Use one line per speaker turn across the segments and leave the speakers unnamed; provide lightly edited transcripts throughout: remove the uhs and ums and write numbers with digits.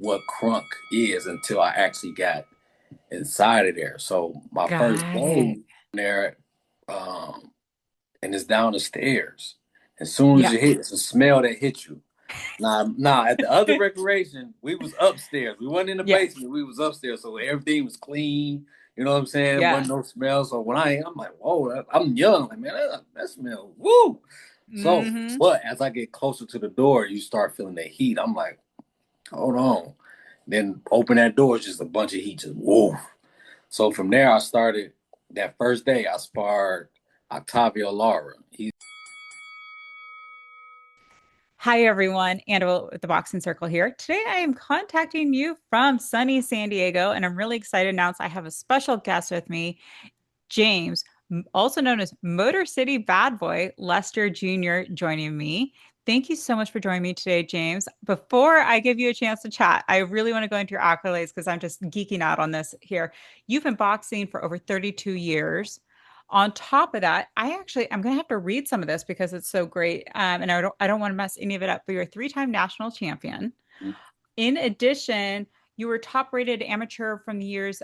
what Crunk is until I actually got inside of there. So my first
Got it.
day there, um, and it's down the stairs. As soon as
Yeah.
you hit, it's a smell that hits you. Nah. At the other recreation, we was upstairs. We wasn't in the
Yeah.
basement. We was upstairs, so everything was clean. You know what I'm saying?
Yeah.
Wasn't no smell. So when I'm like, whoa, I'm young. Like, man, that smell, woo. So,
Mm-hmm.
but as I get closer to the door, you start feeling the heat. I'm like, hold on. Then open that door, it's just a bunch of heat, just whoa. So from there, I started that first day. I sparred Octavio Lara. He's
Hi, everyone. Anna with the Boxing Circle here. Today, I am contacting you from sunny San Diego, and I'm really excited to announce I have a special guest with me, James, also known as Motor City Bad Boy, Lester Jr., joining me. Thank you so much for joining me today, James. Before I give you a chance to chat, I really want to go into your accolades because I'm just geeking out on this here. You've been boxing for over 32 years. On top of that, I'm going to have to read some of this because it's so great. And I don't want to mess any of it up, but you're a three-time national champion. In addition, you were top rated amateur from the years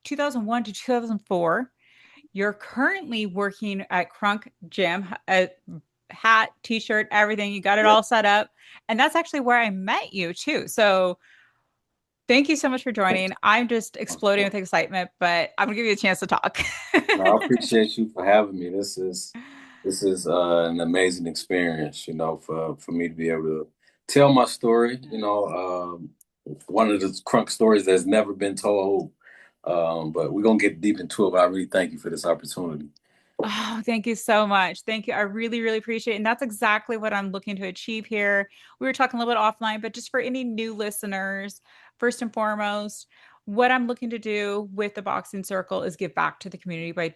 2001 to 2004. You're currently working at Krunk Gym, a hat, t-shirt, everything. You got it
yeah.
all set up. And that's actually where I met you too. So thank you so much for joining. I'm just exploding with excitement, but I'm gonna give you a chance to talk.
No, I appreciate you for having me. This is an amazing experience, for me to be able to tell my story. One of the crunk stories that's never been told. But we're gonna get deep into it. But I really thank you for this opportunity.
Oh, thank you so much. Thank you. I really, really appreciate it. And that's exactly what I'm looking to achieve here. We were talking a little bit offline, but just for any new listeners, first and foremost, what I'm looking to do with the Boxing Circle is give back to the community by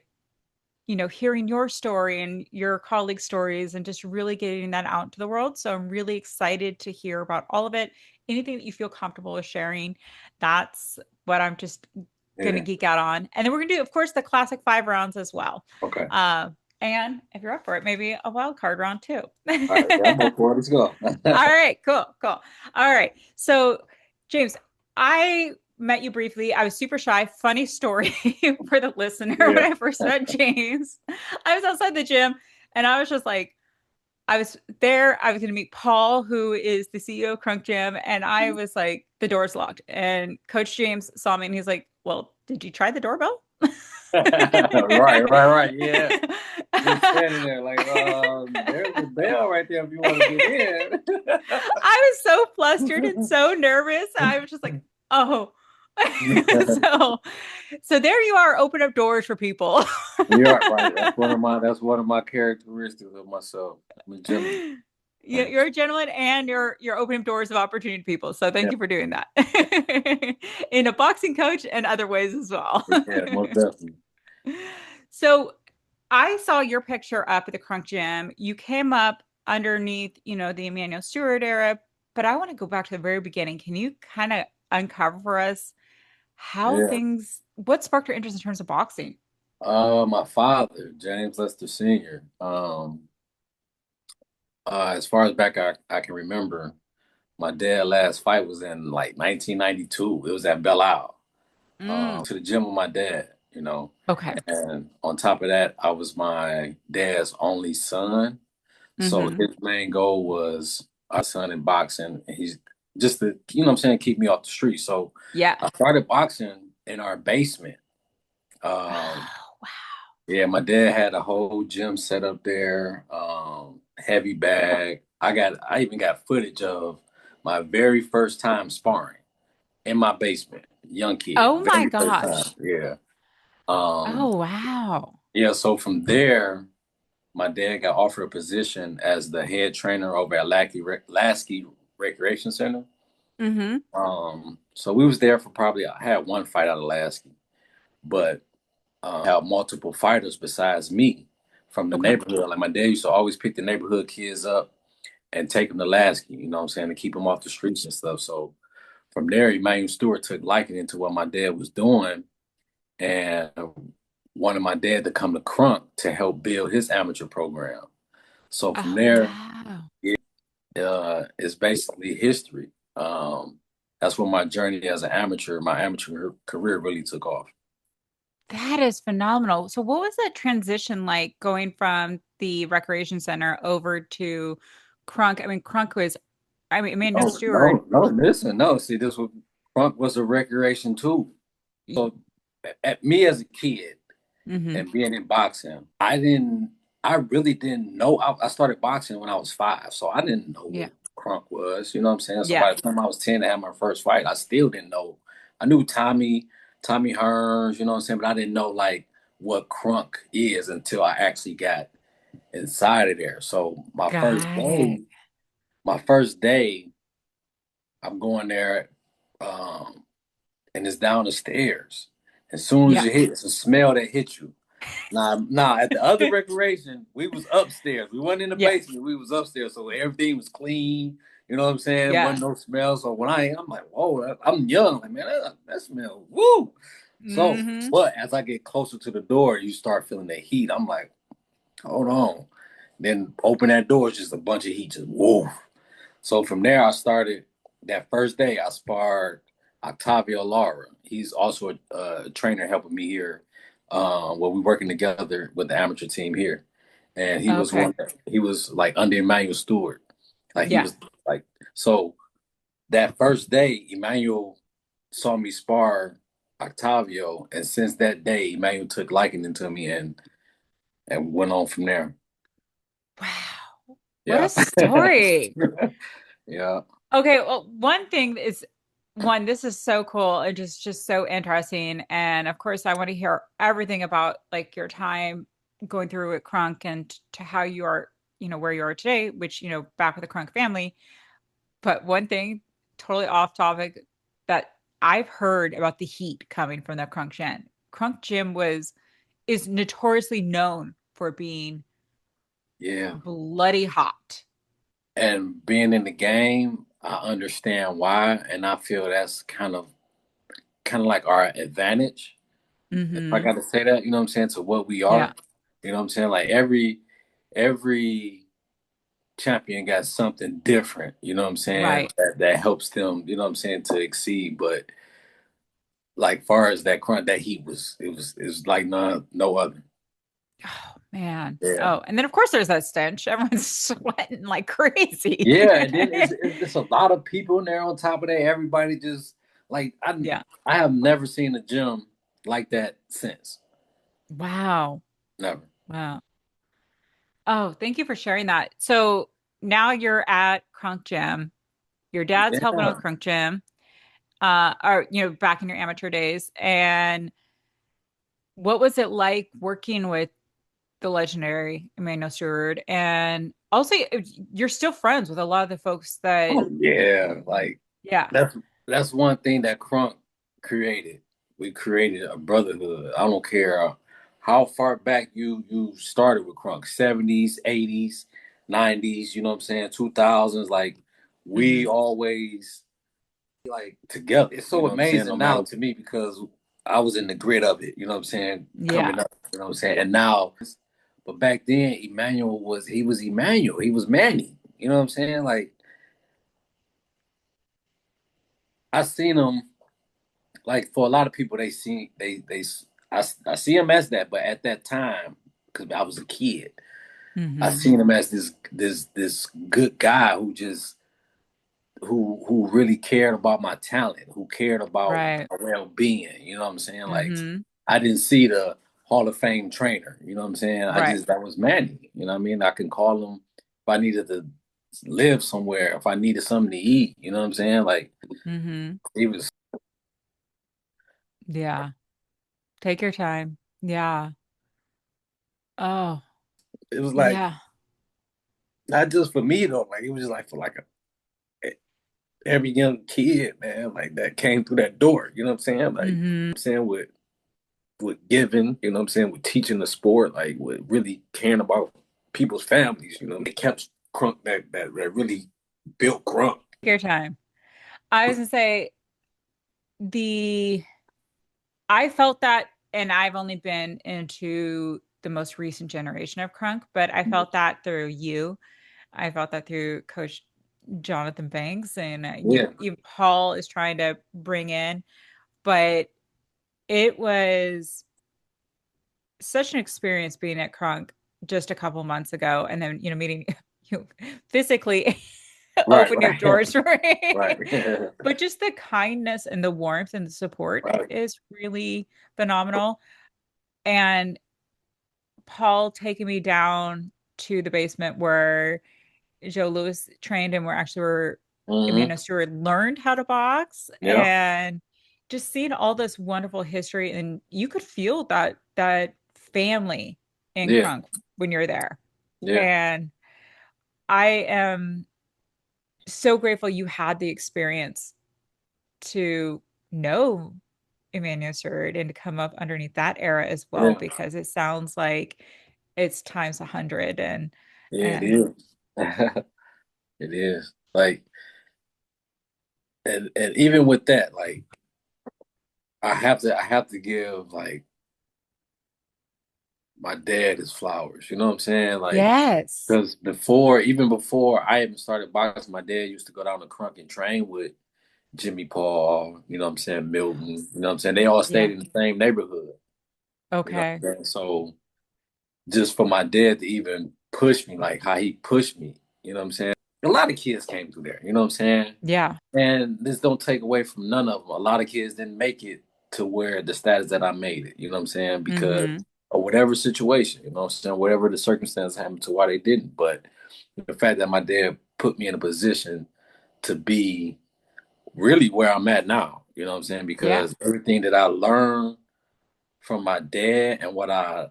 hearing your story and your colleagues' stories and just really getting that out into the world. So I'm really excited to hear about all of it. Anything that you feel comfortable with sharing, that's what I'm just gonna
Yeah.
geek out on. And then we're gonna do, of course, the classic 5 rounds as well.
Okay.
Uh, and if you're up for it, maybe a wild card round too.
All right. Yeah, I'm up for it. Let's go.
All right, cool, cool. All right. So, James, I met you briefly. I was super shy. Funny story for the listener. When
Yeah.
I first met James, I was outside the gym and I was just like, I was there. I was going to meet Paul, who is the CEO of Crunk Gym. And I was like, the door's locked. And Coach James saw me and he's like, well, did you try the doorbell?
Right. Yeah. Just standing there like, there's a bell right there if you want to get in.
I was so flustered and so nervous. I was just like, oh.
Yeah.
so so there you are, open up doors for people.
You're right. That's one of my characteristics of myself. I'm a gentleman.
You're a gentleman and you're opening doors of opportunity to people. So thank
Yeah,
you for doing that. In a boxing coach and other ways as well.
yeah, most definitely.
So I saw your picture up at the Crunk Gym. You came up underneath, the Emanuel Steward era, but I want to go back to the very beginning. Can you kind of uncover for us
Yeah.
what sparked your interest in terms of boxing?
My father, James Lester Sr. As far as back I can remember, my dad last fight was in like 1992. It was at Belle Isle.
Mm,
To the gym with my dad,
okay.
and on top of that, I was my dad's only son. So
Hmm.
his main goal was our son in boxing. And he's just to, what I'm saying, keep me off the street. So
Yeah.
I started boxing in our basement. Um,
Oh,
yeah, my dad had a whole gym set up there, heavy bag. I even got footage of my very first time sparring in my basement. Young kid,
oh my
very first time.
gosh.
Yeah. Um,
Oh wow.
yeah, so from there, my dad got offered a position as the head trainer over at Lasky Recreation Center.
Hmm.
So we was there for probably I had one fight out of Lasky, but have multiple fighters besides me from the
Okay.
neighborhood. Like my dad used to always pick the neighborhood kids up and take them to Lasky, you know what I'm saying, to keep them off the streets and stuff. So from there, Emanuel Steward took liking into what my dad was doing and wanted my dad to come to Crunk to help build his amateur program. So from
Oh
there,
wow.
it's basically history. that's when my journey as an amateur, my amateur career really took off.
That is phenomenal. So what was that transition like going from the recreation center over to Kronk? I mean, Kronk was, I mean, Emanuel
No,
Steward.
no, no, listen, no. See, this was Crunk was a recreation too. So at me as a kid
Mm-hmm.
and being in boxing, I really didn't know. I started boxing when I was 5, so I didn't know
Yeah.
what Crunk was. You know what I'm saying? So
Yeah.
by the time I was 10 to have my first fight, I still didn't know. I knew Tommy Hearns, you know what I'm saying, but I didn't know like what Crunk is until I actually got inside of there. So
Got it.
my first day, I'm going there, um, and it's down the stairs. As soon as
Yeah.
you hit, it's a smell that hits you. Nah. At the other recreation, we was upstairs. We wasn't in the
Yeah.
basement. We was upstairs, so everything was clean. You know what I'm saying?
Yeah.
Wasn't no smell. So when I'm like, whoa, I'm young. Like, man, that smell, woo. So,
Mm-hmm.
but as I get closer to the door, you start feeling the heat. I'm like, hold on. Then open that door, it's just a bunch of heat, just whoa. So from there, I started that first day. I sparred Octavio Lara. He's also a trainer helping me here. Where we working together with the amateur team here, and
Okay.
he was like under Emanuel Steward, like he
Yeah.
was like so. That first day, Emmanuel saw me spar Octavio, and since that day, Emmanuel took liking to me and went on from there.
Wow. What a
Yeah,
story.
yeah,
Okay, well, one thing is one, this is so cool and just so interesting. And of course, I want to hear everything about like your time going through with Krunk and to how you are, where you are today, which, back with the Krunk family. But one thing, totally off topic, that I've heard about the heat coming from the Krunk Gym. Krunk Gym is notoriously known for being
yeah.
bloody hot.
And being in the game, I understand why, and I feel that's kind of like our advantage. If I
Mm-hmm.
got to say that, you know what I'm saying, to what we
Yeah,
are. You know what I'm saying? Like every champion got something different, you know what I'm saying,
right.
that helps them, you know what I'm saying, to exceed. But like far as that crunch, that heat it was like no other.
Oh man.
Yeah.
Oh, and then of course there's that stench. Everyone's sweating like crazy.
Yeah, and then it's a lot of people in there on top of that. Everybody just like
Yeah.
I have never seen a gym like that since.
Wow.
Never.
Wow. Oh, thank you for sharing that. So now you're at Crunk Gym. Your dad's helping
Yeah.
with Crunk Gym, or back in your amateur days. And what was it like working with the legendary Emanuel Steward? And also, you're still friends with a lot of the folks that,
Oh yeah. Like
yeah.
that's one thing that Crunk created. We created a brotherhood. I don't care how far back you started with Crunk, 70s, 80s, 90s, you know what I'm saying, 2000s, like we
Hmm.
always like together. It's so amazing no now to me because I was in the grit of it, you know what I'm saying,
Yeah.
coming up, you know what I'm saying, and now, but back then, Emmanuel was Emmanuel, he was Manny, you know what I'm saying, like I seen him like for a lot of people I see him as that, but at that time, because I was a kid, I
Hmm.
seen him as this good guy who just who really cared about my talent, who cared about
Right.
my well being. You know what I'm saying? Like
Hmm.
I didn't see the Hall of Fame trainer. You know what I'm saying?
Right.
That was Manny. You know what I mean? I can call him if I needed to live somewhere, if I needed something to eat. You know what I'm saying? Like
Hmm.
he was.
Yeah. Take your time. Yeah. Oh,
It was like
yeah.
not just for me though. Like it was just like for like every young kid, man, like that came through that door. You know what I'm saying? Like
Hmm.
I'm saying with giving, you know what I'm saying, with teaching the sport, like with really caring about people's families, you know, it kept Crunk that really built Crunk.
Take your time. I was gonna say the I felt that, and I've only been into the most recent generation of Crunk, but I felt that through you. I felt that through Coach Jonathan Banks and
Yeah.
you Paul is trying to bring in, but it was such an experience being at Kronk just a couple months ago, and then meeting you physically
Right,
open your
right,
doors for
right,
me. But just the kindness and the warmth and the support
right.
is really phenomenal. And Paul taking me down to the basement where Joe Lewis trained and where
Hmm.
Emanuel Steward learned how to box,
Yeah,
and just seeing all this wonderful history, and you could feel that family in
yeah,
Crunk when you're there.
yeah,
And I am so grateful you had the experience to know Emanuel Steward and to come up underneath that era as well,
yeah,
because it sounds like it's times 100.
yeah. It
And
is. It is. Like, and even with that, like, I have to give like my dad his flowers. You know what I'm saying? Like,
yes.
because even before I even started boxing, my dad used to go down to Crunk and train with Jimmy Paul. You know what I'm saying? Milton. You know what I'm saying? They all stayed
Yeah.
in the same neighborhood. You know
Okay.
what I'm saying? So just for my dad to even push me, like how he pushed me, you know what I'm saying? A lot of kids came through there, you know what I'm saying?
Yeah.
And this don't take away from none of them. A lot of kids didn't make it to where the status that I made it, you know what I'm saying? Because
Mm-hmm.
of whatever situation, you know what I'm saying? Whatever the circumstance happened to why they didn't. But the fact that my dad put me in a position to be really where I'm at now, you know what I'm saying?
Yeah.
Because everything that I learned from my dad and what I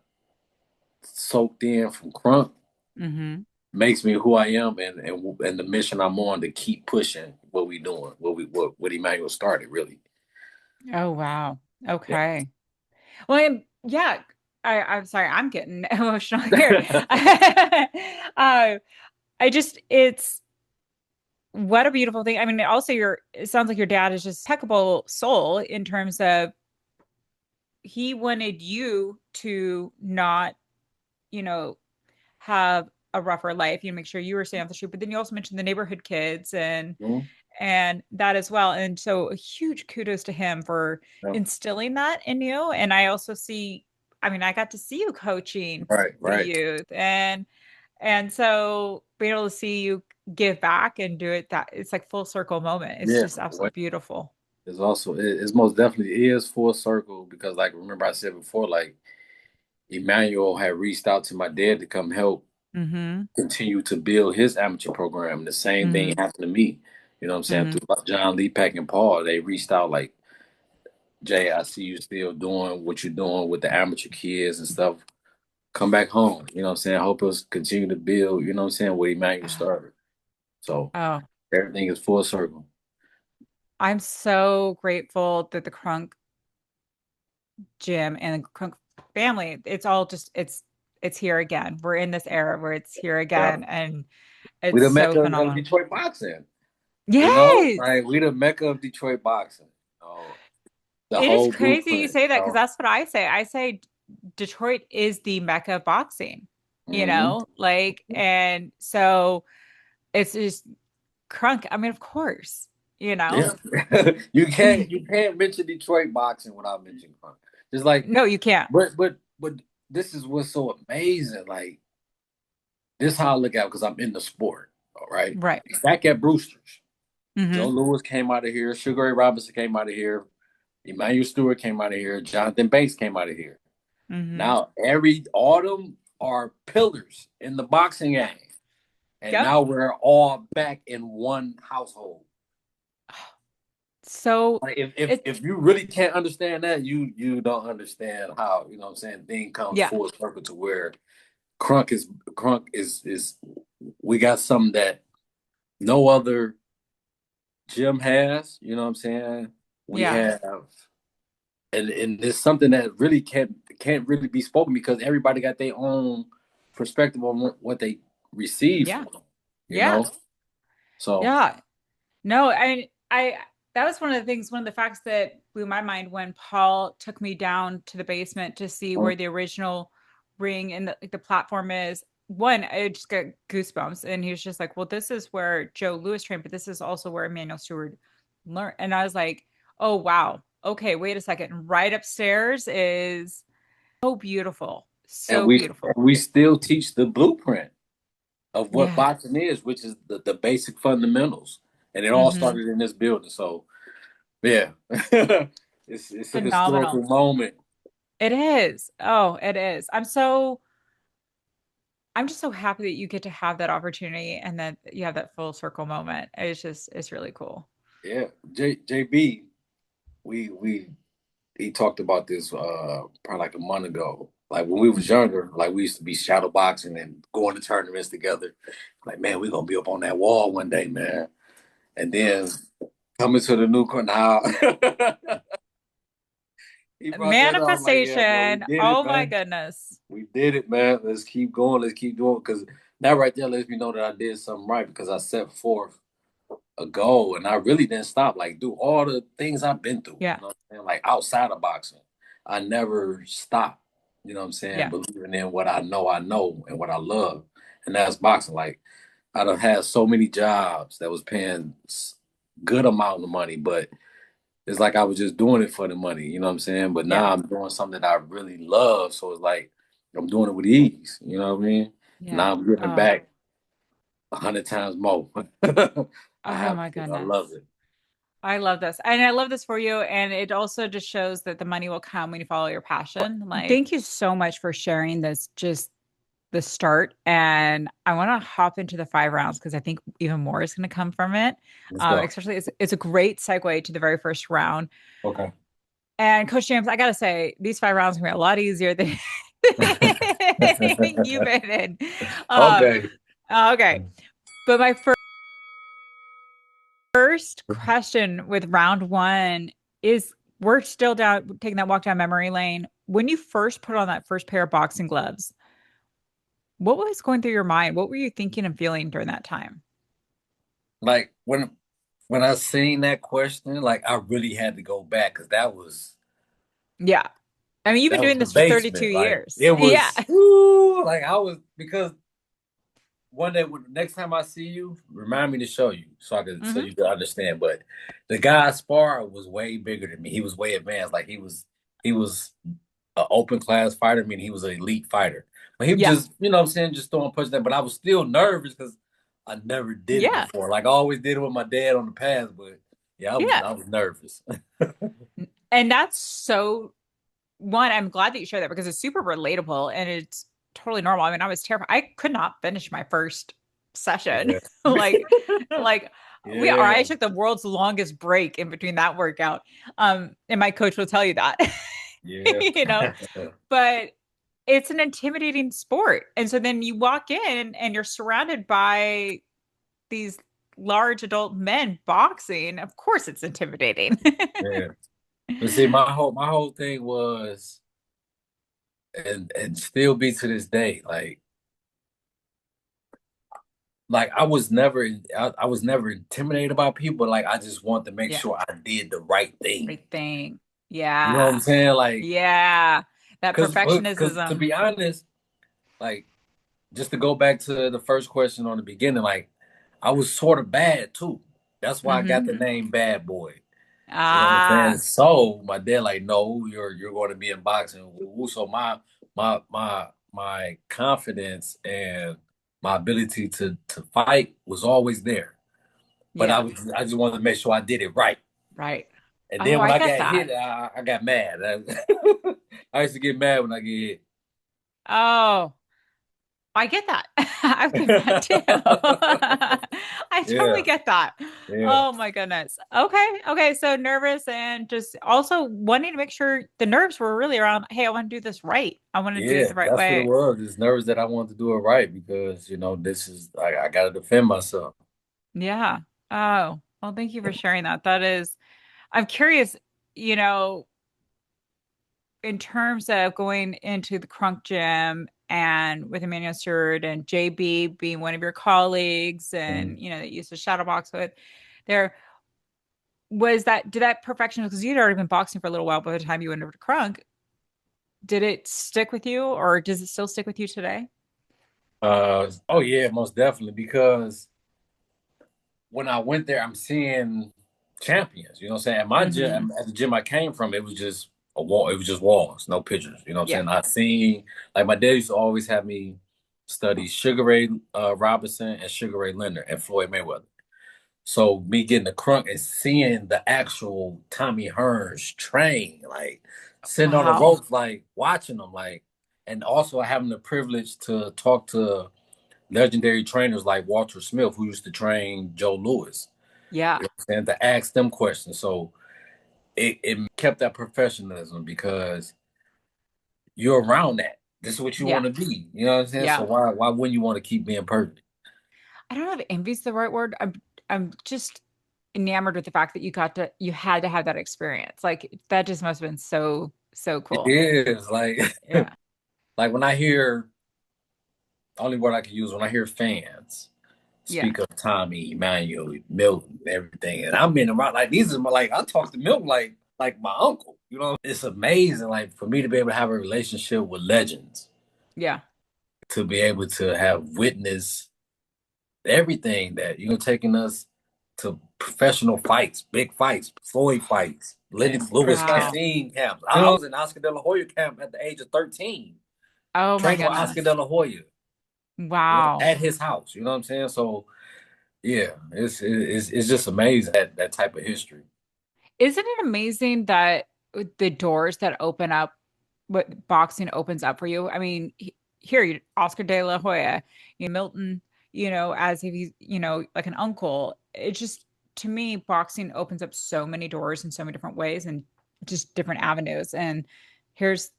soaked in from Crump
Mm-hmm.
makes me who I am and the mission I'm on to keep pushing what we doing, what Emmanuel started really.
Oh, wow.
Yeah.
Okay. Well, yeah, I'm sorry, I'm getting emotional here. It's what a beautiful thing. I mean, also it sounds like your dad is just impeccable soul in terms of he wanted you to not, you know, have a rougher life, make sure you were staying off the street. But then you also mentioned the neighborhood kids
Mhm.
and that as well. And so a huge kudos to him for
Yeah.
instilling that in you. And I also I mean, I got to see you coaching
Right,
the
right.
youth and so being able to see you give back and do it that it's like full circle moment. It's
Yeah.
just absolutely beautiful.
It's most definitely is full circle because like remember I said before, like Emmanuel had reached out to my dad to come help
Mm-hmm.
continue to build his amateur program. The same thing
Mm-hmm.
happened to me. You know what I'm saying?
Mm-hmm.
Through John Lee Pack and Paul, they reached out like, Jay, I see you still doing what you're doing with the amateur kids and stuff. Come back home. You know what I'm saying? Help us continue to build, you know what I'm saying, where Emmanuel
Oh,
started. So
oh,
everything is full circle.
I'm so grateful that the Crunk Jim and the Crunk family, it's all just it's here again. We're in this era where it's here
Yeah.
again and
We
it's
the
so
mecca of
phenomenal.
Detroit boxing. You know,
Yes.
like we the mecca of Detroit boxing. The
It is
whole
crazy you
blueprint.
say that because that's what I say. I say Detroit is the mecca of boxing,
Hmm.
like, and so it's just Crunk. I mean, of course,
Yeah. You can't mention Detroit boxing without mentioning crime. Just like,
no, you can't.
but this is what's so amazing. Like this is how I look at it because I'm in the sport. All right.
Right.
Back at Brewster's, Joe
Mm-hmm.
Lewis came out of here, Sugar Ray Robinson came out of here, Emanuel Steward came out of here, Jonathan Banks came out of here.
Mm-hmm.
Now all them are pillars in the boxing game. And
Yep.
now we're all back in one household.
So
Like if
it
if you really can't understand that, you don't understand how, you know what I'm saying, thing comes
yeah,
full circle to where Crunk is we got something that no other gym has, you know what I'm saying? We
yeah,
have and it's something that really can't really be spoken because everybody got their own perspective on what they receive
yeah,
from them, you
yeah,
know? So
yeah. No, I that was one of the things, one of the facts that blew my mind when Paul took me down to the basement to see where the original ring and the platform is. one, I just got goosebumps. And he was just like, well, this is where Joe Louis trained, but this is also where Emanuel Steward learned. And I was like, oh, wow. Okay, wait a second. Right upstairs is so beautiful.
And
So
we
beautiful.
we still teach the blueprint of what
Yeah.
boxing is, which is the basic fundamentals. And it all
Hmm.
started in this building. So yeah. It's a historical
Phenomenal.
moment.
It is. Oh, it is. I'm just so happy that you get to have that opportunity and that you have that full circle moment. It's really cool.
Yeah. JB, we he talked about this probably like a month ago. Like when we was
Mhm.
younger, like we used to be shadow boxing and going to tournaments together. Like, man, we're gonna be up on that wall one day, man. And then coming to the new now, he brought that up. I'm like, yeah, bro, we
Manifestation.
did it,
Oh my
man.
goodness.
We did it, man. Let's keep going. Let's keep doing it. Because that right there lets me know that I did something right because I set forth a goal and I really didn't stop. Like, do all the things I've been through,
Yeah.
you know what I'm saying? Like, outside of boxing, I never stopped, you know what I'm saying?
Yeah.
Believing in what I know, and what I love. And that's boxing. Like, I done had so many jobs that was paying good amount of money, but it's like I was just doing it for the money, you know what I'm saying? But
Yeah.
now I'm doing something that I really love. So it's like I'm doing it with ease, you know what I mean?
Yeah.
Now I'm giving
Oh,
back 100 times more. I
oh
have
my
to, I love
goodness.
it.
I love this. And I love this for you. And it also just shows that the money will come when you follow your passion. Like, thank you so much for sharing this, just the start. And I want to hop into the 5 rounds because I think even more is going to come from it.
Let's go.
Especially it's a great segue to the very first round.
Okay.
And Coach James, I gotta say, these 5 rounds are gonna be a lot easier than anything you've been in. Um,
Okay.
okay. But my first question with round one is we're still down taking that walk down memory lane. When you first put on that first pair of boxing gloves, what was going through your mind? What were you thinking and feeling during that time?
Like when I seen that question, like I really had to go back because
Yeah. I mean, you've been
that was
doing
the
this for 32
basement. Like
years.
it
Yeah.
was woo, like I was because one day next time I see you, remind me to show you so
Hmm.
you can understand. But the guy spar was way bigger than me. He was way advanced. Like he was an open class fighter, meaning he was an elite fighter. But he was
Yeah.
just, you know what I'm saying, just throwing punches that. But I was still nervous because I never did it
Yeah.
before. Like I always did it with my dad on the pass, but yeah, I was
Yeah.
I was nervous.
And that's so one, I'm glad that you shared that because it's super relatable and it's totally normal. I mean, I was terrified. I could not finish my first session.
Yeah.
like, like I
Yeah.
took the world's longest break in between that workout. And my coach will tell you that,
Yeah.
you know, but it's an intimidating sport. And so then you walk in and you're surrounded by these large adult men boxing. Of course, it's intimidating.
Yeah. But see, my whole thing was and still be to this day, like I was never intimidated by people, but like I just want to make
Yeah.
sure I did the right thing.
Right thing.
You know what I'm
Yeah.
saying? Like,
Yeah. That
because to
perfectionism.
be honest, like just to go back to the first question on the beginning, like I was sort of bad too. That's why I got
Hmm.
the name Bad Boy. You know what I'm saying?
Ah,
So my dad like, no, you're going to be in boxing. So my confidence and my ability to fight was always there. But
yeah.
I just wanted to make sure I did it right.
Right.
And
Oh,
then when
I
I
get
got
that.
hit, I got mad. I used to get mad when I get
Oh, I get that. I've been mad too.
hit.
I totally
Yeah,
get that.
yeah,
Oh my goodness. Okay. Okay. So nervous and just also wanting to make sure the nerves were really around, hey, I want to do this right. I want to do it
yeah.
the right
That's what it
way.
was. It's nerves that I wanted to do it right because this is I got to defend myself.
Yeah. Oh, well, thank you for sharing that. I'm curious, you know, in terms of going into the Crunk gym and with Emanuel Steward and JB being one of your colleagues
Mm.
and that you used to shadow box with, there was that did that perfection because you'd already been boxing for a little while by the time you went over to Crunk. Did it stick with you or does it still stick with you today?
Oh yeah, most definitely. Because when I went there, I'm seeing champions. You know what I'm saying? At my
Hmm.
gym, at the gym I came from, it was just a wall. It was just walls, no pictures. You know what I'm
Yeah.
saying? I seen like my dad used to always have me study Sugar Ray Robinson and Sugar Ray Leonard and Floyd Mayweather. So me getting the crunk and seeing the actual Tommy Hearns train, like sitting on the
Wow.
ropes, like watching them, like, and also having the privilege to talk to legendary trainers like Walter Smith, who used to train Joe Louis,
Yeah.
you know what I'm saying, to ask them questions. So it kept that professionalism because you're around that. This is what you
Yeah.
want to be. You know what I'm saying? So
Yeah.
why wouldn't you want to keep being perfect?
I don't know if envy's the right word. I'm just enamored with the fact that you had to have that experience. Like that just must have been so, so
It
cool.
is like
Yeah.
like when I hear only word I can use when I hear fans
Yeah.
speak of Tommy, Emanuel, Milton, everything, and I'm in around like these are my like I talk to Milton like my uncle. You know, it's amazing. Like for me to be able to have a relationship with legends,
Yeah.
to be able to have witnessed everything that taking us to professional fights, big fights, Floyd fights, Lennox Lewis camp,
Wow.
scene camps. I was in Oscar De La Hoya camp at the age of 13,
Oh my
training with Oscar
goodness.
De La Hoya,
Wow.
at his house. You know what I'm saying? So yeah, it's just amazing that type of history.
Isn't it amazing that the doors that open up, what boxing opens up for you? I mean, here, Oscar De La Hoya, Milton, as if he's, like an uncle. It just, to me, boxing opens up so many doors in so many different ways and just different avenues. And here's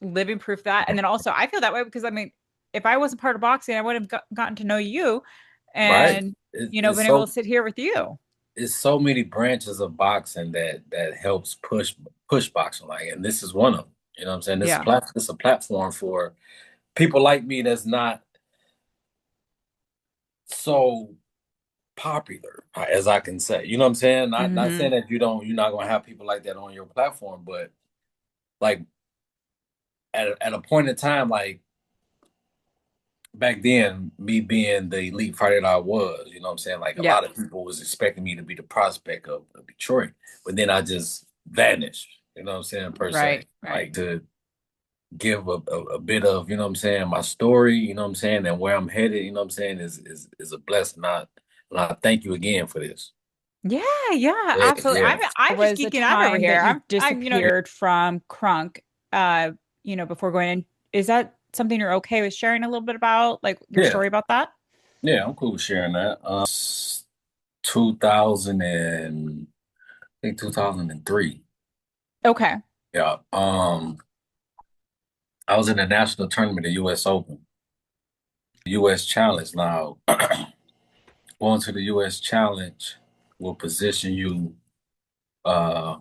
living proof that. And then also, I feel that way because I mean, if I wasn't part of boxing, I would have gotten to know you
Right.
and,
It's
been able
so
to sit here with you.
it's so many branches of boxing that helps push boxing, like, and this is one of them. You know what I'm saying?
Yeah.
This a platform for people like me that's not so popular as I can say. You know what I'm saying? Not
Hmm.
saying that you're not gonna have people like that on your platform, but like at a point in time, like back then, me being the elite fighter that I was, you know what I'm saying? Like a
Yeah.
lot of people was expecting me to be the prospect of Detroit, but then I just vanished, you know what I'm saying, per se.
Right. Right.
Like to give a bit of, you know what I'm saying, my story, you know what I'm saying, and where I'm headed, you know what I'm saying, is a blessing. I thank you again for this.
Yeah, yeah,
Yeah,
absolutely.
yeah.
I'm just
Was a
geeking out over
time that
here.
you
I'm
disappeared from Krunk, before going in. Is that something you're okay with sharing a little bit about, like your
Yeah,
story about that?
yeah, I'm cool with sharing that. 2000 and I think 2003.
Okay.
Yeah. I was in the national tournament, the U.S. Open, U.S. Challenge. Now, going to the U.S. Challenge will position you, uh,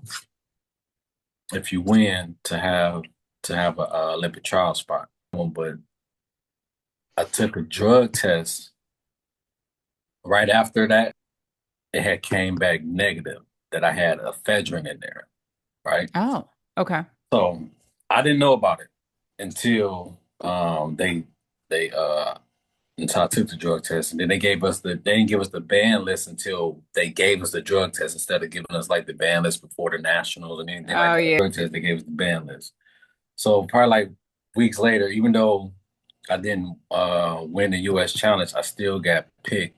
if you win, to have a Olympic trial spot. But I took a drug test right after that. It had came back negative that I had ephedrine in there, right?
Oh, okay.
So I didn't know about it until they until I took the drug test, and then they didn't give us the ban list until they gave us the drug test instead of giving us like the ban list before the nationals and anything like
Oh,
that.
yeah.
Drug test, they gave us the ban list. So probably like weeks later, even though I didn't win the U.S. challenge, I still got picked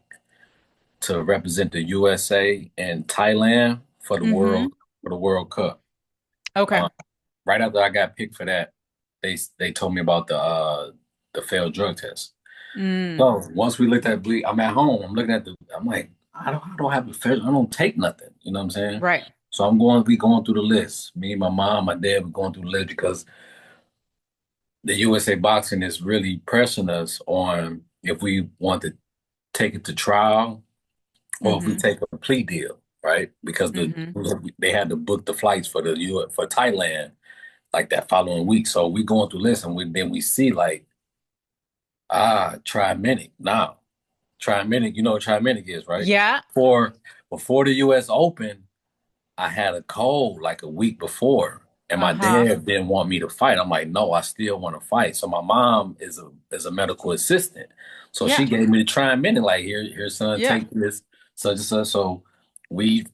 to represent the USA and Thailand
Mm-hmm.
for the World Cup.
Okay.
Uh, right after I got picked for that, they told me about the failed drug test.
Mm.
So once we looked at bleed, I'm at home. I'm looking at I'm like, I don't have a fed. I don't take nothing. You know what I'm saying?
Right.
So we going through the list. Me, my mom, my dad, we going through the list because the USA Boxing is really pressing us on if we want to take it to trial or if we
Mm-hmm.
take a plea deal, right? Because
Mm-hmm.
they had to book the flights for for Thailand like that following week. So we going through this and then we see like Triminic now. Triminic, you know what Triminic is, right?
Yeah.
For Before the US Open, I had a cold like a week before. And my
Uh-huh.
dad didn't want me to fight. I'm like, no, I still want to fight. So my mom is a medical assistant. So she
Yeah.
gave me the try minute, like, here, son,
Yeah.
take this. So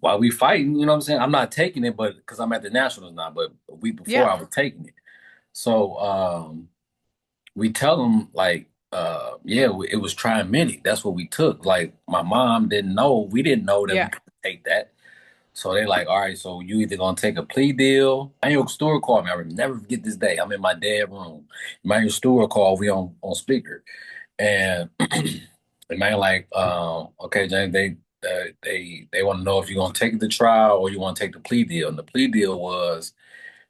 while we fighting, you know what I'm saying? I'm not taking it, but because I'm at the Nationals now, but a week before
Yeah.
I was taking it. So we tell them like, yeah, it was triaminic. That's what we took. Like my mom didn't know. We didn't know that we
Yeah.
could take that. So they like, all right, so you either gonna take a plea deal. Emanuel Steward called me. I will never forget this day. I'm in my dad's room. Emanuel Steward called. We on speaker, and Emmanuel like, okay, James, they want to know if you're gonna take the trial or you want to take the plea deal. And the plea deal was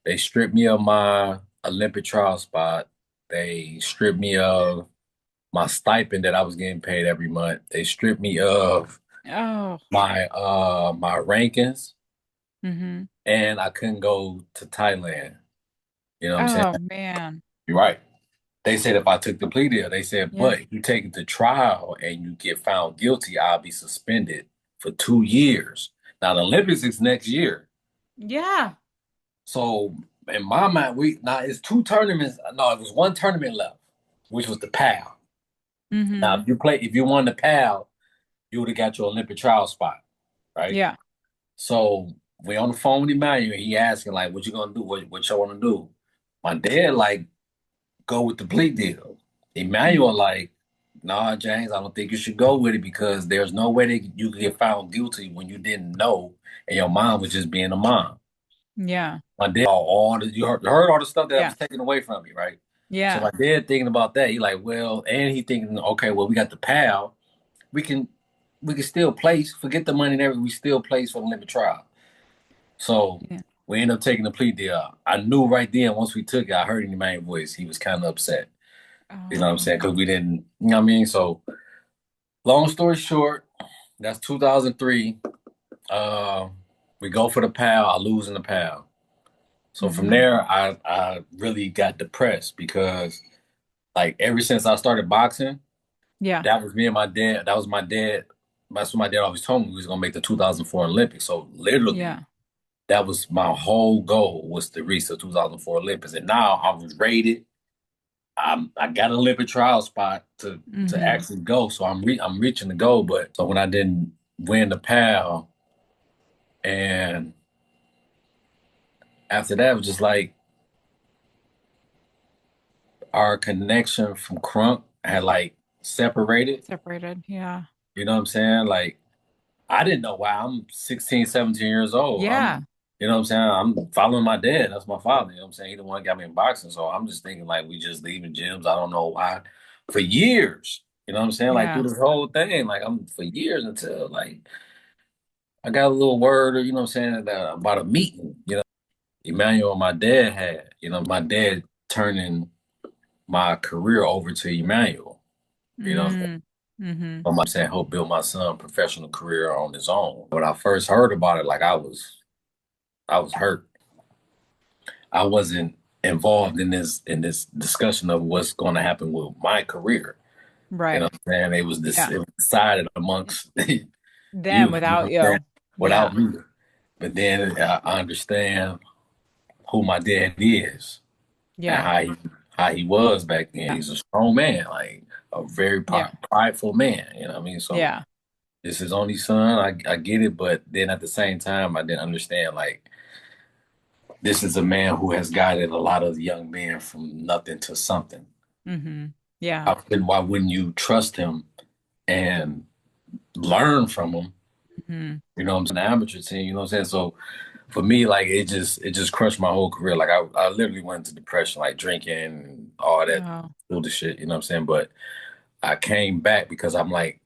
they stripped me of my Olympic trial spot. They stripped me of my stipend that I was getting paid every month. They stripped me of
Oh.
my rankings,
Mm-hmm.
and I couldn't go to Thailand. You know what I'm saying?
Oh man.
You're right. They said if I took the plea deal, they said,
Yeah.
but if you take it to trial and you get found guilty, I'll be suspended for 2 years. Now the Olympics is next year.
Yeah.
So in my mind, we now it's two tournaments. No, it was one tournament left, which was the PAL. Now,
Mm-hmm.
if you won the PAL, you would have got your Olympic trial spot, right?
Yeah.
So we on the phone with Emmanuel. He asking like, "What you gonna do? What you want to do?" My dad like go with the plea deal. Emmanuel like, "Nah, James, I don't think you should go with it because there's no way that you could get found guilty when you didn't know, and your mom was just being a mom."
Yeah.
My dad, all the, you heard all the stuff that
Yeah.
was taken away from me, right? So
Yeah.
my dad thinking about that, he like, well, and he thinking, okay, well, we got the PAL, we can we can still place, forget the money and everything, we still place for the limit trial. So
Yeah.
we ended up taking the plea deal. I knew right then once we took it, I heard in the main voice, he was kind of upset. You know what I'm
Oh.
saying? Because we didn't, you know what I mean? So long story short, that's 2003. Uh, we go for the PAL, I lose in the PAL. So from
Mm-hmm.
there, I really got depressed because like ever since I started boxing,
Yeah.
that was me and my dad. That was my dad. That's what my dad always told me we was gonna make the 2004 Olympics. So literally,
Yeah.
that was my whole goal was to reach the 2004 Olympics. And now I was rated. I got an Olympic trial spot to
Mm-hmm.
actually go. So I'm reaching the goal. But so when I didn't win the PAL, and after that it was just like our connection from Crunk had like separated.
Separated. Yeah.
You know what I'm saying? Like I didn't know why. I'm 16, 17 years old.
Yeah.
You know what I'm saying? I'm following my dad. That's my father. You know what I'm saying? He the one that got me in boxing. So I'm just thinking like we just leaving gyms. I don't know why. For years. You know what I'm saying? Like through
Yeah.
this whole thing. Like I'm for years until like I got a little word or you know what I'm saying about a meeting, you know, Emmanuel and my dad had. You know, my dad turning my career over to Emmanuel. You know,
Mm. Mm-hmm.
I'm saying help build my son professional career on his own. When I first heard about it, like I was hurt. I wasn't involved in this discussion of what's going to happen with my career. You know
Right.
what I'm saying?
Yeah.
It was decided amongst you, you
Them
know
without
what I'm saying?
you. Yeah.
Without me. But then I understand who my dad is and
Yeah.
how he was back then.
Yeah.
He's a strong man, like a very
Yeah.
prideful man. You know what I mean? So
Yeah.
this is only son. I get it, but then at the same time, I didn't understand like this is a man who has guided a lot of young men from nothing to something.
Mm-hmm. Yeah.
Why wouldn't you trust him and learn from him?
Mm-hmm.
You know, I'm an amateur team. You know what I'm saying? So for me, like it just crushed my whole career. Like I literally went into depression, like drinking and all that
Oh.
other shit. You know what I'm saying? But I came back because I'm like,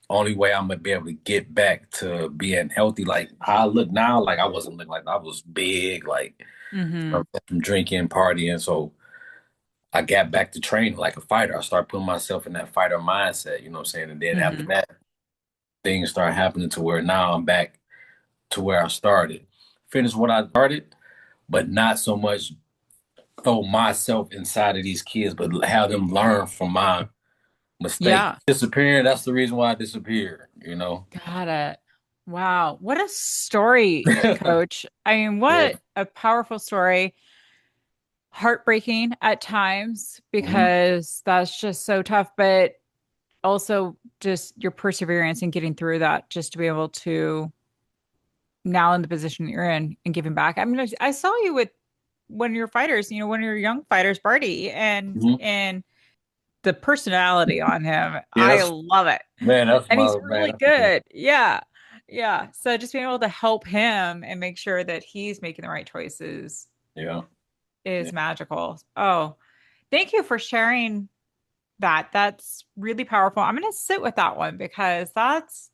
only way I'm gonna be able to get back to being healthy, like how I look now, like I wasn't looking like I was big, like
Mm-hmm.
from drinking, partying. So I got back to training like a fighter. I started putting myself in that fighter mindset, you know what I'm saying? And then after
Mm-hmm.
that, things started happening to where now I'm back to where I started. Finish what I started, but not so much throw myself inside of these kids, but have them learn from my mistake.
Yeah.
Disappearing, that's the reason why I disappeared, you know?
Got it. Wow. What a story, Coach. I mean,
Yeah.
what a powerful story. Heartbreaking at times
Mhm.
because that's just so tough, but also just your perseverance in getting through that, just to be able to now in the position that you're in and giving back. I mean, I saw you with one of your fighters, one of your young fighters, Barty,
Mhm.
and the personality on him.
Yeah,
I love it.
that's
And he's
my man.
really good. Yeah. Yeah. So just being able to help him and make sure that he's making the right choices
Yeah. Yeah.
is magical. Oh, thank you for sharing that. That's really powerful. I'm going to sit with that one because that's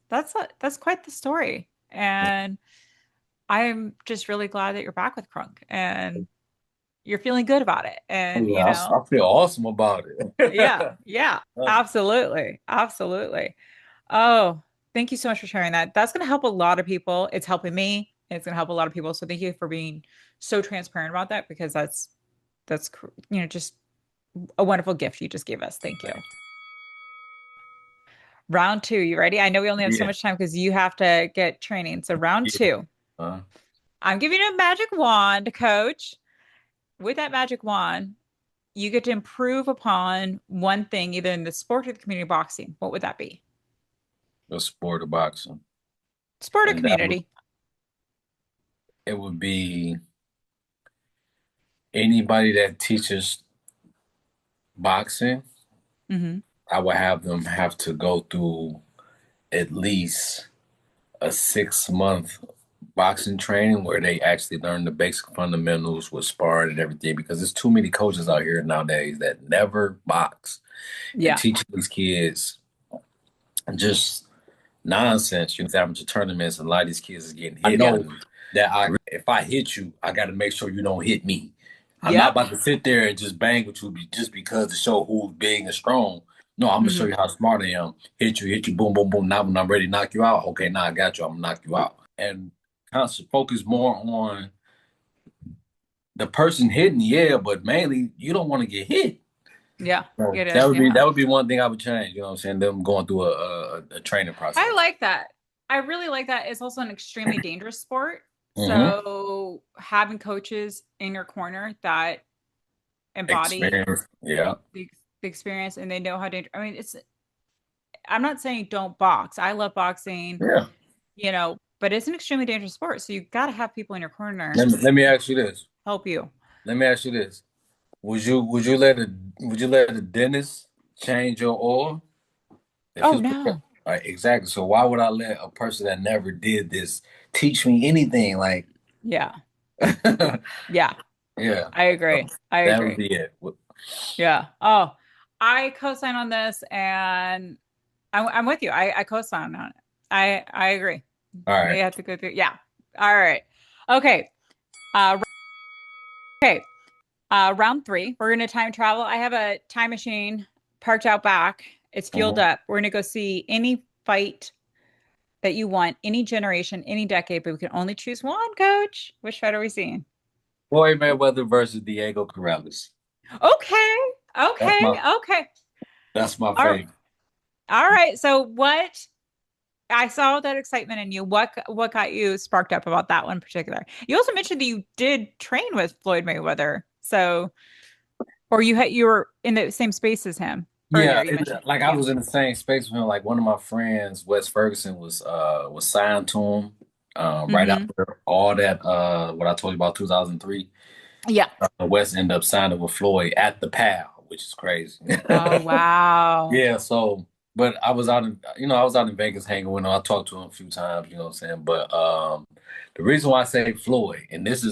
quite the story. And I'm just really glad that you're back with Crunk and you're feeling good about it.
Oh,
And,
yeah, I feel awesome about
yeah,
it.
yeah, absolutely. Absolutely. Oh, thank you so much for sharing that. That's going to help a lot of people. It's helping me. It's going to help a lot of people. So thank you for being so transparent about that because that's just a wonderful gift you just gave us. Thank you. Round two, you ready? I know we only have so
Yeah.
much time because you have to get training. So round
Yeah.
two,
Uh,
I'm giving you a magic wand, coach. With that magic wand, you get to improve upon one thing, either in the sport or the community boxing. What would that be?
the sport of boxing.
Sport or
And that would
community?
it would be anybody that teaches boxing,
Hmm.
I would have them have to go through at least a 6 month boxing training where they actually learn the basic fundamentals with sparring and everything because there's too many coaches out here nowadays that never box and
Yeah.
teach these kids just nonsense. Amateur tournaments and a lot of these kids is getting hit. I know that if I hit you, I got to make sure you don't hit me. I'm not
Yep.
about to sit there and just bang with you just because to show who's big and strong. No, I'm gonna show
Hmm.
you how smart I am. Hit you, boom, boom, boom. Now when I'm ready to knock you out, okay, now I got you. I'm gonna knock you out. And constant focus more on the person hitting, yeah, but mainly you don't want to get hit.
Yeah.
So
It is. Yeah.
that would be one thing I would change. You know what I'm saying? Them going through a training
I
process.
like that. I really like that. It's also an extremely dangerous sport.
Mm-hmm.
So having coaches in your corner that embody
Experience. Yeah.
the experience and they know how dangerous. I mean, I'm not saying don't box. I love boxing,
Yeah.
but it's an extremely dangerous sport. So you've got to have people in your corner
Let me ask you this.
help you.
Let me ask you this. Would you let a dentist change your oil if
Oh
it's
no.
right, exactly. So why would I let a person that never did this teach me anything? Like
Yeah.
yeah.
Yeah. I
So
agree. I
that would
agree.
be it.
Yeah. Oh, I co-sign on this and I'm with you. I co-sign on it. I agree.
All
They
right.
have to go through. Yeah. All right. Okay. Okay. Round three. We're gonna time travel. I have a time machine parked out back. It's fueled
Mhm.
up. We're gonna go see any fight that you want, any generation, any decade, but we can only choose one, coach. Which fight are we seeing?
Floyd Mayweather versus Diego Corrales.
Okay.
That's
Okay.
my
Okay.
that's my
All,
favorite.
all right. So what I saw that excitement in you. What got you sparked up about that one in particular? You also mentioned that you did train with Floyd Mayweather. So or you were in the same space as him earlier,
Yeah,
you mentioned.
like I
Yeah.
was in the same space with him. Like one of my friends, Wes Ferguson, was signed to him right
Hmm.
after all that what I told you about 2003.
Yeah.
Wes ended up signing with Floyd at the PAL, which is crazy.
Oh, wow.
Yeah, so but I was out in Vegas hanging with him. I talked to him a few times, you know what I'm saying? But the reason why I say Floyd, and this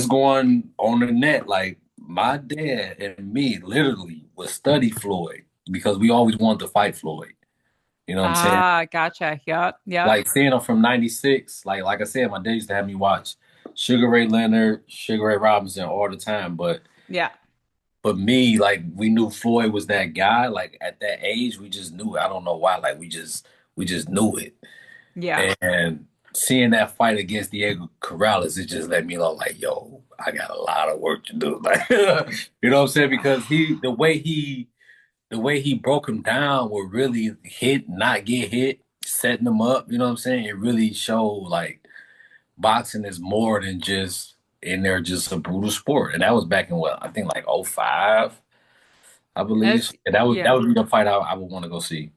going on the net, like my dad and me literally would study Floyd because we always wanted to fight Floyd. You know what I'm saying?
Ah, gotcha. Yep. Yep.
Like seeing him from '96, like I said, my dad used to have me watch Sugar Ray Leonard, Sugar Ray Robinson all the time.
Yeah.
But me, like we knew Floyd was that guy. Like at that age, we just knew it. I don't know why. Like we just knew it.
Yeah.
And seeing that fight against Diego Corrales, it just let me know, like, yo, I got a lot of work to do. Like, you know what I'm saying? Because the way he broke him down would really hit, not get hit. setting them up. You know what I'm saying? It really showed like boxing is more than just in there, just a brutal sport. And that was back in what I think like '05, I believe.
That's
And that
yeah.
would be the fight I would want to go see.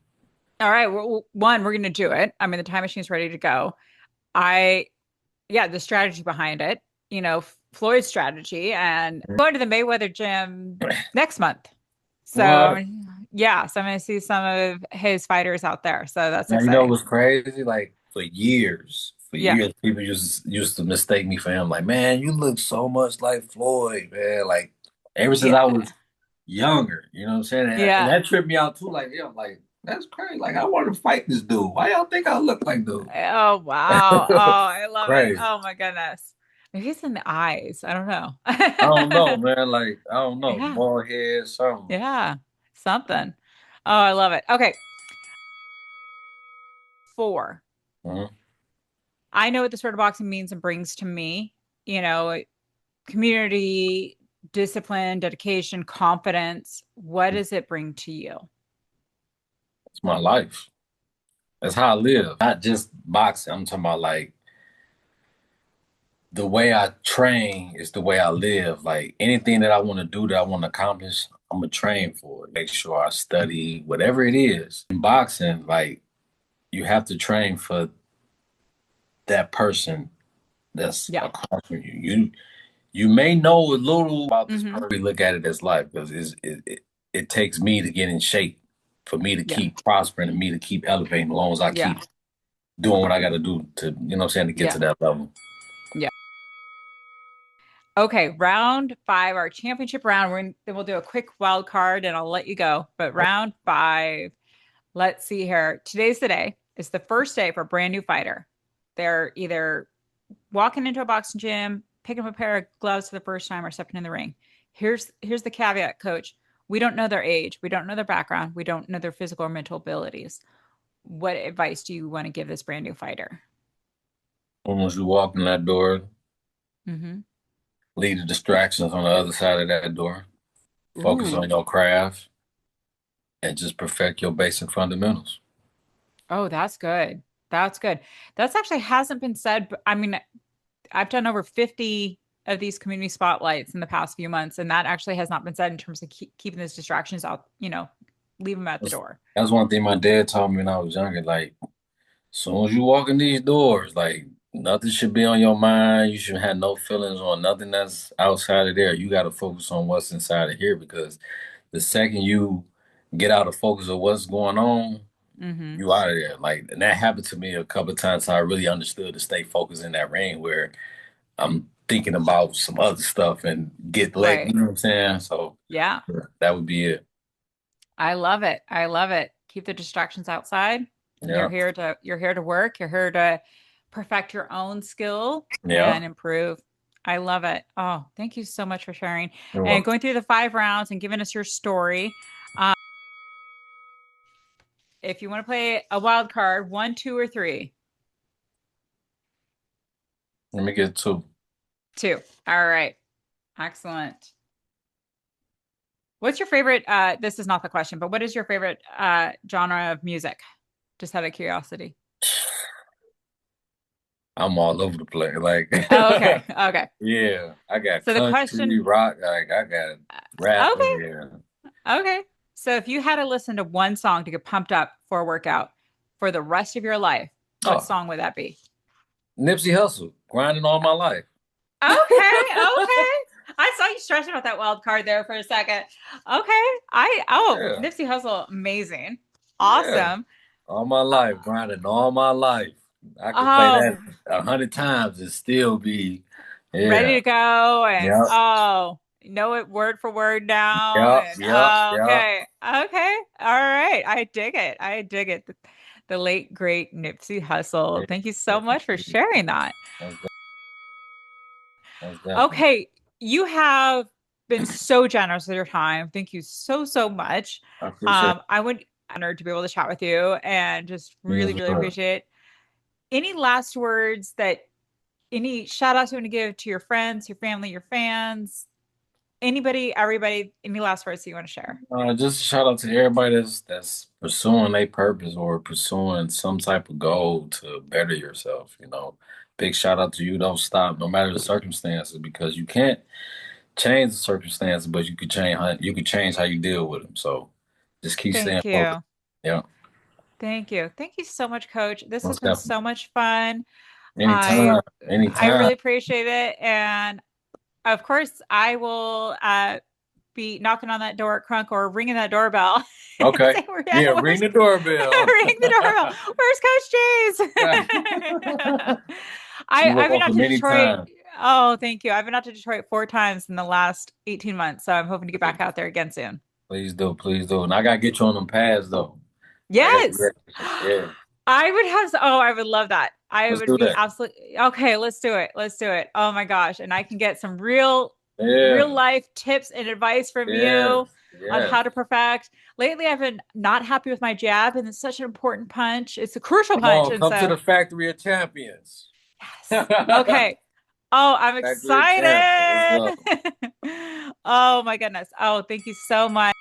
All right. Well, one, we're going to do it. I mean, the time machine's ready to go. I, yeah, the strategy behind it, Floyd's strategy, and going to the Mayweather gym next month.
What?
So, yeah, so I'm going to see some of his fighters out there. So that's
Now you know
exciting.
what's crazy? Like for
Yeah.
years, people used to mistake me for him. Like, man, you look so much like Floyd, man. Like ever since I
Yeah.
was younger, you know what I'm saying? And
Yeah.
that tripped me out too. Like, yeah, like that's crazy. Like, I want to fight this dude. Why y'all think I look like dude?
Oh, wow. Oh, I love it.
Crazy.
Oh, my goodness. Maybe it's in the eyes. I don't know.
I don't know, man. Like, I don't know.
Yeah.
Bald head, something.
Yeah. Something. Oh, I love it. Okay. Four.
Mhm.
I know what the sport of boxing means and brings to me, you know, community, discipline, dedication, confidence. What does it bring to you?
It's my life. That's how I live. Not just boxing. I'm talking about like the way I train is the way I live. Like anything that I want to do that I want to accomplish, I'm gonna train for it. Make sure I study whatever it is. In boxing, like you have to train for that person that's
Yeah.
across from you. You may know a little about this
Hmm.
person. We look at it as life because it takes me to get in shape, for me to
Yeah.
keep prospering, and me to keep elevating, as long as I
Yeah.
keep doing what I got to do to, you know what I'm saying, to get to
Yeah.
that level.
Yeah. Okay. Round five, our championship round. Then we'll do a quick wild card and I'll let you go. But round five, let's see here. Today's the day. It's the first day for a brand new fighter. They're either walking into a boxing gym, picking up a pair of gloves for the first time, or stepping in the ring. Here's the caveat, coach. We don't know their age, we don't know their background, we don't know their physical or mental abilities. What advice do you want to give this brand new fighter?
Once you walk in that door,
Mm-hmm.
leave the distractions on the other side of that door. Focus
Ooh.
on your craft and just perfect your basic fundamentals.
Oh, that's good. That's good. That's actually hasn't been said, but I mean, I've done over 50 of these community spotlights in the past few months, and that actually has not been said in terms of keeping those distractions out, leave them at the door.
That's one thing my dad taught me when I was younger. Like, as soon as you walk in these doors, like nothing should be on your mind. You should have no feelings on nothing that's outside of there. You got to focus on what's inside of here because the second you get out of focus of what's going on,
Mm-hmm.
you out of there. Like, and that happened to me a couple of times. So I really understood to stay focused in that ring where I'm thinking about some other stuff and get let, you
Right.
know what I'm saying? So
Yeah.
yeah, that would be it.
I love it. I love it. Keep the distractions outside.
Yeah.
You're here to work. You're here to perfect your own skill
Yeah.
and improve. I love it. Oh, thank you so much for sharing
You're
and
welcome.
going through the 5 rounds and giving us your story. Um, if you want to play a wild card, one, two, or three.
Let me get two.
Two. All right. Excellent. What's your favorite? This is not the question, but what is your favorite genre of music? Just out of curiosity.
I'm all over the place. Like,
Oh, okay. Okay.
yeah, I got
So the
country,
question,
rock, like I got rap in
okay,
here.
okay. So if you had to listen to one song to get pumped up for a workout for the rest of your life, what
Oh,
song would that be?
Nipsey Hussle, grinding all my life.
Okay, okay. I saw you stressing about that wild card there for a second. Okay.
Yeah,
Nipsey Hussle, amazing.
yeah,
Awesome.
all my
Uh,
life, grinding all my life. I could play that
oh,
100 times and still be,
ready
yeah,
to go and
yep,
know it word for word now
yep,
and
yep, yep.
okay, okay, all right, I dig it, I dig it. The late great Nipsey Hussle,
Yeah,
thank you so
yes,
much for
indeed.
sharing that.
Most, most definitely.
Okay, you have been so generous with your time, thank you so so much.
I appreciate it.
I would honored to be able to chat with you and just really
Yes,
really
sir.
appreciate it. Any last words, that any shout outs you want to give to your friends, your family, your fans, anybody, everybody, any last words you want to share?
Just a shout out to everybody that's pursuing a purpose or pursuing some type of goal to better yourself. Big shout out to you. Don't stop, no matter the circumstances, because you can't change the circumstances, but you can change how you deal with them. So just keep staying
Thank
focused.
you.
Yeah,
Thank you. Thank you so much, Coach. This has
most
been
definitely.
so much fun. I
Anytime,
I
anytime.
really appreciate it. And of course, I will be knocking on that door at Crunk or ringing that doorbell and
Okay.
say,
Yeah, ring
where's
the doorbell.
ring the doorbell? Where's
Right.
Coach Jay's?
You're
I've been out
welcome
to Detroit.
anytime.
Oh, thank you. I've been out to Detroit 4 times in the last 18 months. So I'm hoping to get back out there again soon.
Please do, please do. And I gotta get you on them pads though. I gotta get
Yes.
ready. Yeah,
I would have, oh, I would love that. I
let's
would
do
be
that.
absolutely okay. Let's do it. Let's do it. Oh my gosh. And I can get some real
Yeah,
life tips and advice from
yes,
you on
yes.
how to perfect. Lately, I've been not happy with my jab, and it's such an important punch. It's a crucial
Come
punch.
on,
And
come to
so,
the factory of champions.
yes.
Factory
Okay. Oh, I'm
of champs. Let's
excited.
go.
Oh my goodness. Oh, thank you so much.